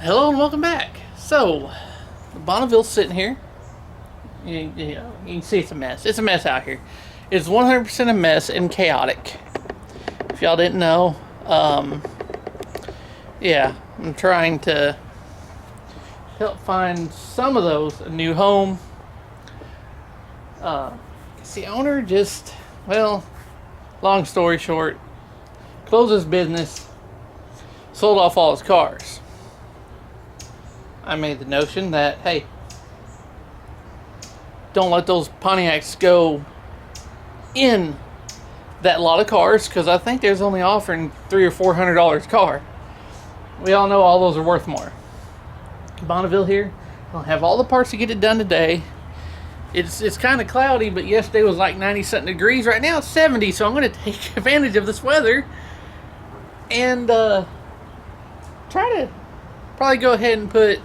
Hello and welcome back. So, the Bonneville's sitting here. You can see it's a mess. It's a mess out here. It's 100% a mess and chaotic. If y'all didn't know, yeah, I'm trying to help find some of those a new home. The owner just, well, long story short, closed his business, sold off all his cars. I made the notion that, hey, don't let those Pontiacs go in that lot of cars, because I think there's only offering $300 or $400 a car. We all know all those are worth more. Bonneville here, I'll have all the parts to get it done today. It's kind of cloudy, but yesterday was like 90-something degrees. Right now it's 70, so I'm going to take advantage of this weather and try to probably go ahead and put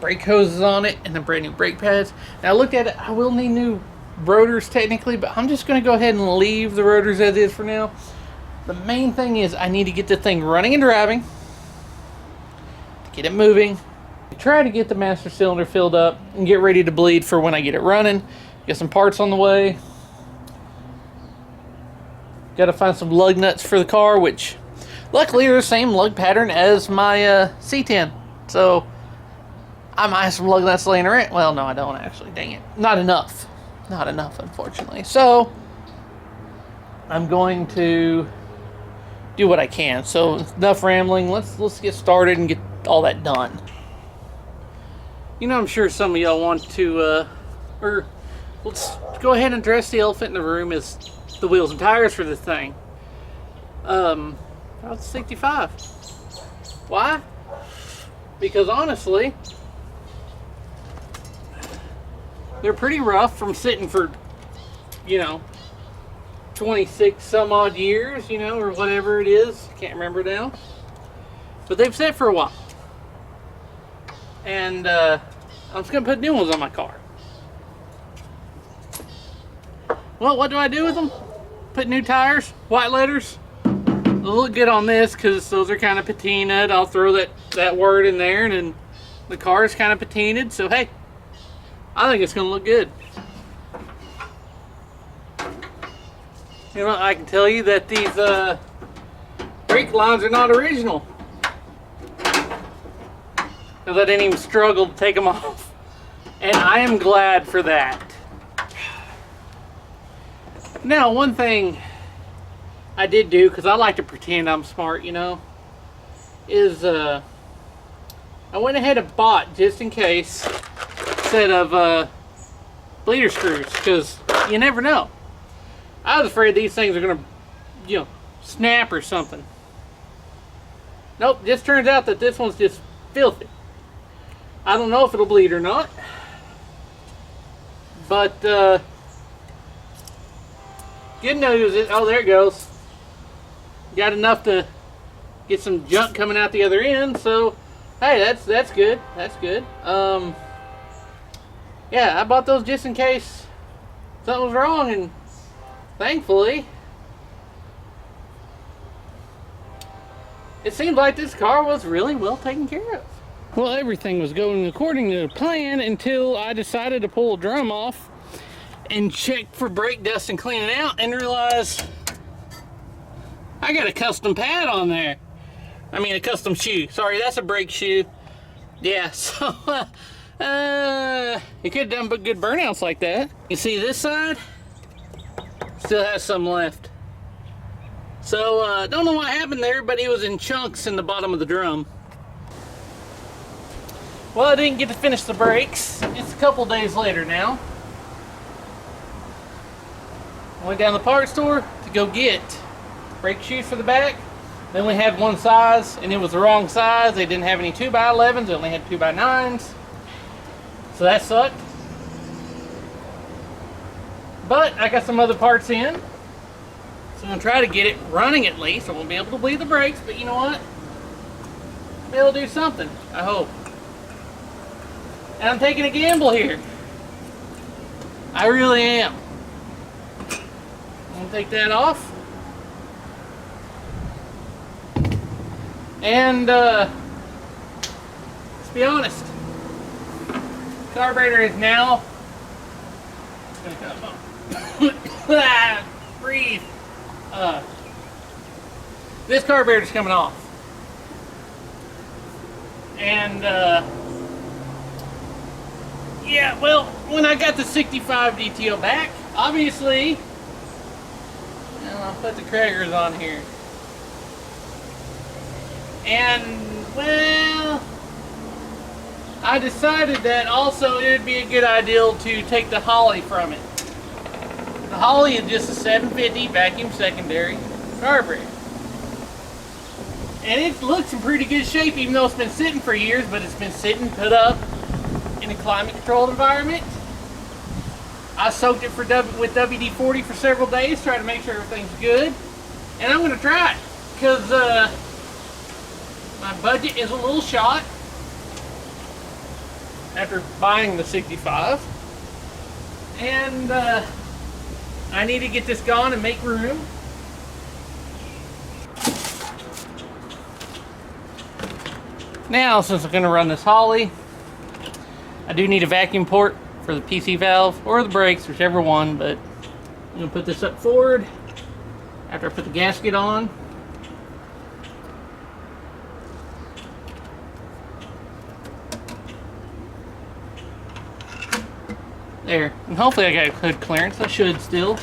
brake hoses on it and the brand new brake pads. Now I looked at it, I will need new rotors technically, but I'm just going to go ahead and leave the rotors as is for now. The main thing is I need to get the thing running and driving, get it moving, try to get the master cylinder filled up and get ready to bleed for when I get it running. Get some parts on the way. Got to find some lug nuts for the car, which luckily are the same lug pattern as my C10. So I might have some lug nuts laying around. Well, no, I don't actually. Dang it. Not enough. Not enough, unfortunately. So I'm going to do what I can. So enough rambling. Let's get started and get all that done. You know, I'm sure some of y'all want to, or let's go ahead and address the elephant in the room, is the wheels and tires for this thing. About 65. Why? Because honestly, they're pretty rough from sitting for, 26 some odd years, or whatever it is. Can't remember now. But they've sat for a while. And I'm just going to put new ones on my car. Well, what do I do with them? Put new tires, white letters. They'll look good on this because those are kind of patinaed. I'll throw that word in there, and then the car is kind of patinaed. So, hey, I think it's going to look good. I can tell you that these brake lines are not original. Because I didn't even struggle to take them off. And I am glad for that. Now, one thing I did do, because I like to pretend I'm smart, is I went ahead and bought, just in case, a set of bleeder screws. Because you never know. I was afraid these things are going to, snap or something. Nope, just turns out that this one's just filthy. I don't know if it'll bleed or not, but good news is, oh, there it goes. Got enough to get some junk coming out the other end, so hey, that's good. That's good. Yeah, I bought those just in case something was wrong, and thankfully, it seemed like this car was really well taken care of. Well, everything was going according to plan until I decided to pull a drum off and check for brake dust and clean it out and realize I got a custom pad on there. I mean, a custom shoe. Sorry, that's a brake shoe. Yeah, so it could have done good burnouts like that. You see this side? Still has some left. So, don't know what happened there, but it was in chunks in the bottom of the drum. Well, I didn't get to finish the brakes. It's a couple days later now. I went down to the parts store to go get brake shoes for the back. They only had one size, and it was the wrong size. They didn't have any 2x11s. They only had 2x9s. So that sucked. But I got some other parts in. So I'm going to try to get it running at least. I won't be able to bleed the brakes, but you know what? I'll be able to do something, I hope. And I'm taking a gamble here. I really am. I'm going to take that off. And be honest. Carburetor is now. Breathe. This carburetor is coming off, and yeah, well, when I got the 65 DTO back, obviously, and I'll put the Kragers on here, and well, I decided that also it would be a good idea to take the Holly from it. The Holly is just a 750 vacuum secondary carburetor. And it looks in pretty good shape, even though it's been sitting for years, but it's been sitting, put up in a climate controlled environment. I soaked it with WD-40 for several days, trying to make sure everything's good. And I'm gonna try it, because my budget is a little shot after buying the 65. And I need to get this gone and make room. Now, since I'm going to run this Holly, I do need a vacuum port for the PC valve or the brakes, whichever one, but I'm going to put this up forward after I put the gasket on. There, and hopefully I got good clearance. I should still.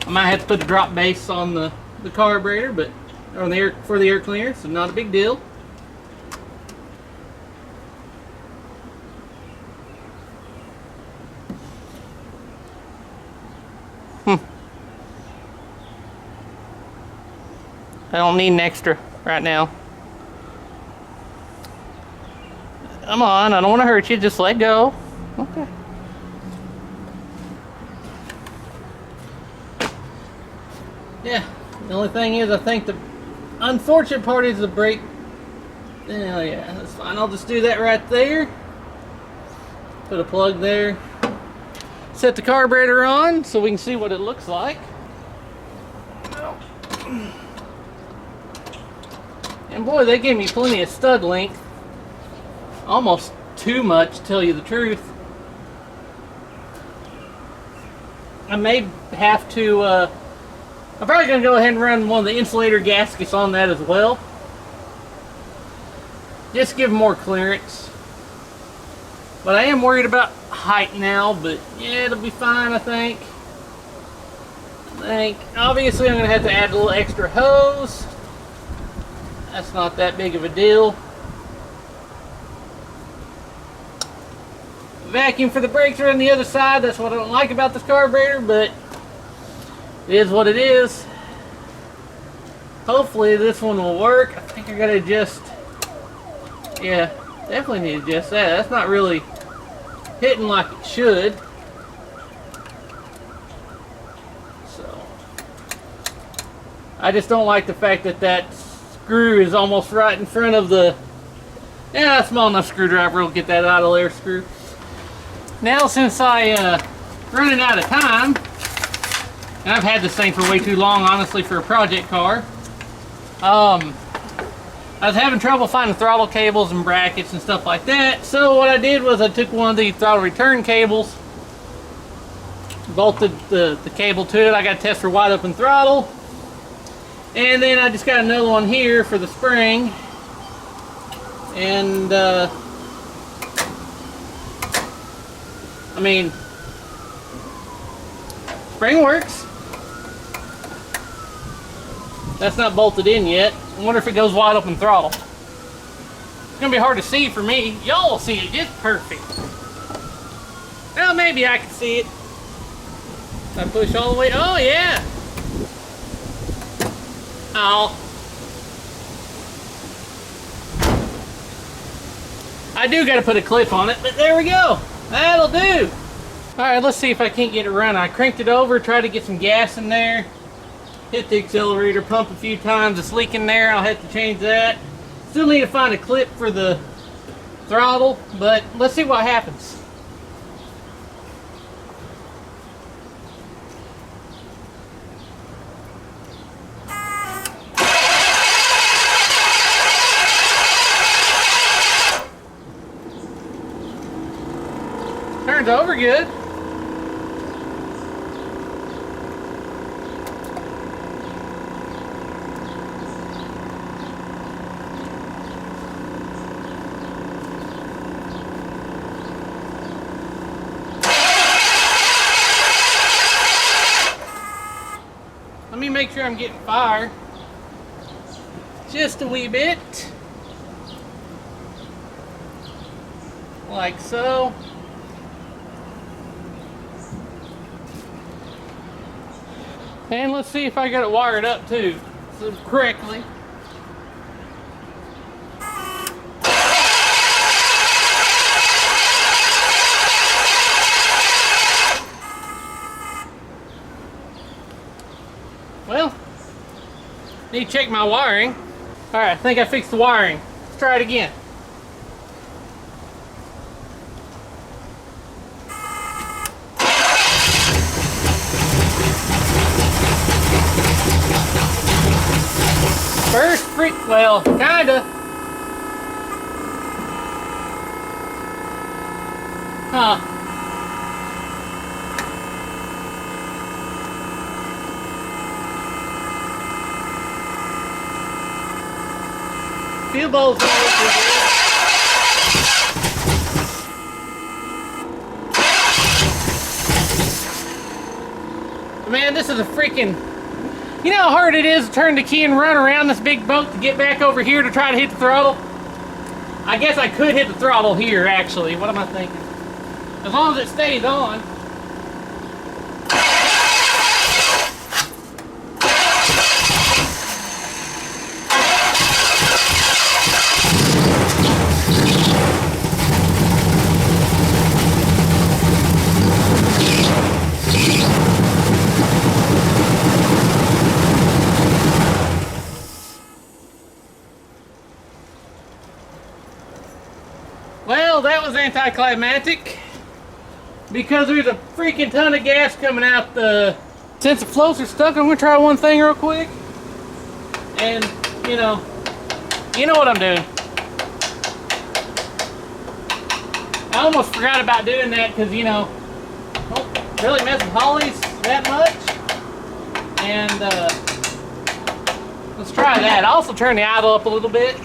I might have to put a drop base on the carburetor, but on the air for the air clearance, so not a big deal. I don't need an extra right now. Come on, I don't want to hurt you. Just let go. Okay. Yeah, the only thing is, I think the unfortunate part is the brake. Oh yeah, that's fine. I'll just do that right there. Put a plug there. Set the carburetor on so we can see what it looks like. And boy, they gave me plenty of stud length. Almost too much, to tell you the truth. I may have to, I'm probably going to go ahead and run one of the insulator gaskets on that as well. Just give more clearance. But I am worried about height now, but yeah, it'll be fine, I think. Obviously, I'm going to have to add a little extra hose. That's not that big of a deal. Vacuum for the brakes are on the other side. That's what I don't like about this carburetor, but it is what it is. Hopefully this one will work. I think I gotta adjust. Yeah, definitely need to adjust that. That's not really hitting like it should. So I just don't like the fact that that screw is almost right in front of the. Yeah, a small enough screwdriver will get that out of there screw. Now, since I running out of time, and I've had this thing for way too long, honestly, for a project car. I was having trouble finding throttle cables and brackets and stuff like that. So what I did was I took one of the throttle return cables, bolted the cable to it. I got to test for wide open throttle. And then I just got another one here for the spring. And I mean, spring works. That's not bolted in yet. I wonder if it goes wide open throttle. It's gonna be hard to see for me. Y'all will see it just perfect. Well, maybe I can see it. If I push all the way. Oh yeah. Oh. I do got to put a clip on it, but there we go. That'll do. All right, let's see if I can't get it running. I cranked it over, tried to get some gas in there. Hit the accelerator pump a few times. It's leaking there. I'll have to change that. Still need to find a clip for the throttle, but let's see what happens. turns over good. Let me make sure I'm getting fire. Just a wee bit. Like so. And let's see if I got it wired up too, so correctly. Well, need to check my wiring. All right, I think I fixed the wiring. Let's try it again. First freak, well, kinda. Huh. Fuel bowls. Man, this is a freaking... You know how hard it is to turn the key and run around this big boat to get back over here to try to hit the throttle? I guess I could hit the throttle here, actually. What am I thinking? As long as it stays on. Well, that was anticlimactic because there's a freaking ton of gas coming out the... Since the floats are stuck, I'm going to try one thing real quick. And, you know what I'm doing. I almost forgot about doing that because, you know, don't really mess with Hollies that much. And, let's try that. I'll also turn the idle up a little bit.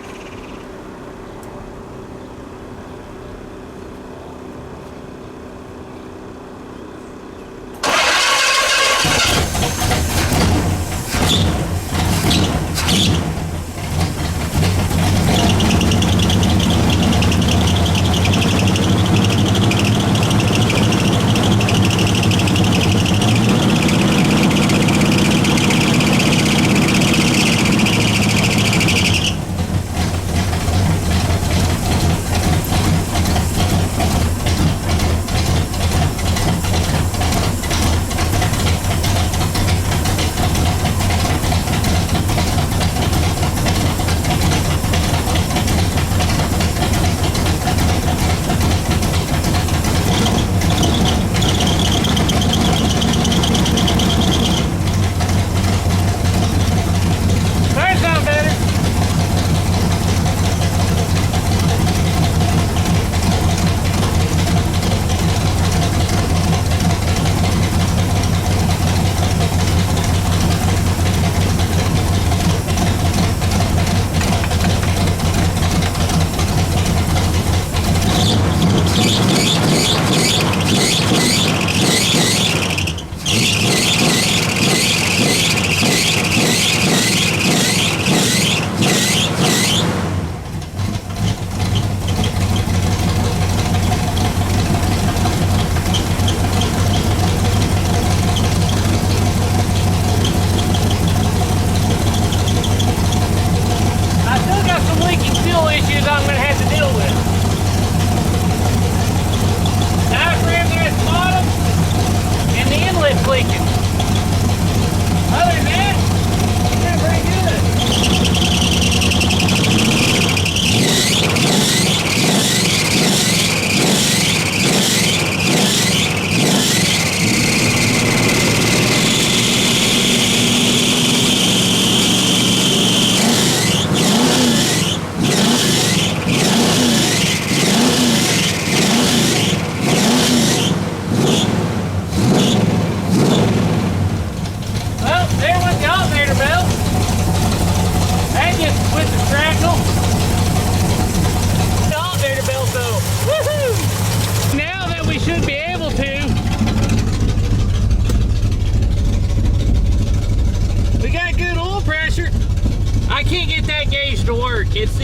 I can't get that gauge to work. It's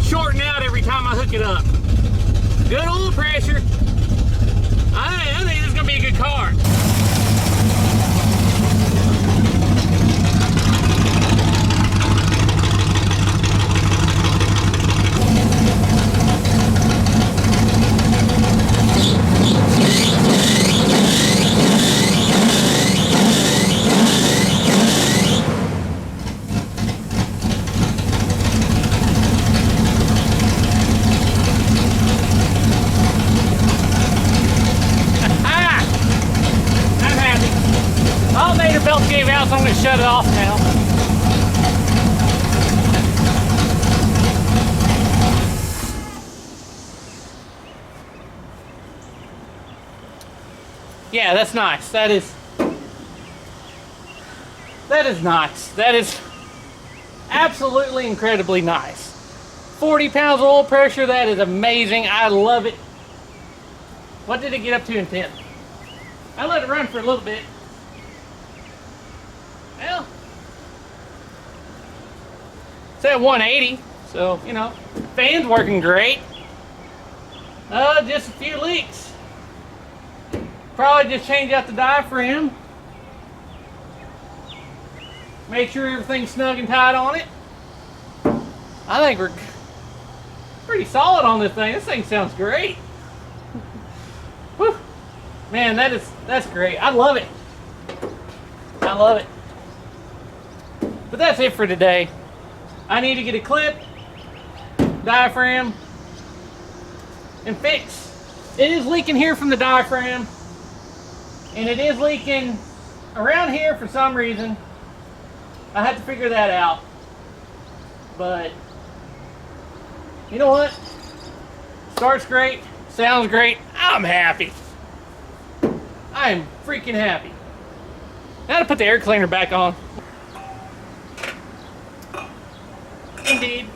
shorting out every time I hook it up. Good oil pressure. I think this is gonna be a good car. Alternator belt gave out, so I'm going to shut it off now. Yeah, that's nice. That is nice. That is absolutely incredibly nice. 40 pounds of oil pressure, that is amazing. I love it. What did it get up to in 10? I let it run for a little bit. Well, it's at 180, so, you know, fan's working great. Just a few leaks. Probably just change out the diaphragm. Make sure everything's snug and tight on it. I think we're pretty solid on this thing. This thing sounds great. Whew. Man, that's great. I love it. I love it. But that's it for today. I need to get a clip, diaphragm, and fix. It is leaking here from the diaphragm, and it is leaking around here for some reason. I have to figure that out. But you know what? Starts great, sounds great. I'm happy. I am freaking happy. Now to put the air cleaner back on. Indeed.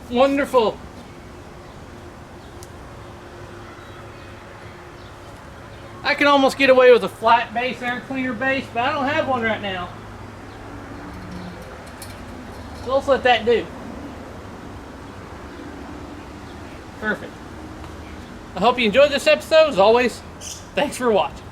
Wonderful. I can almost get away with a flat base air cleaner base, but I don't have one right now. So let's let that do. Perfect. I hope you enjoyed this episode. As always, thanks for watching.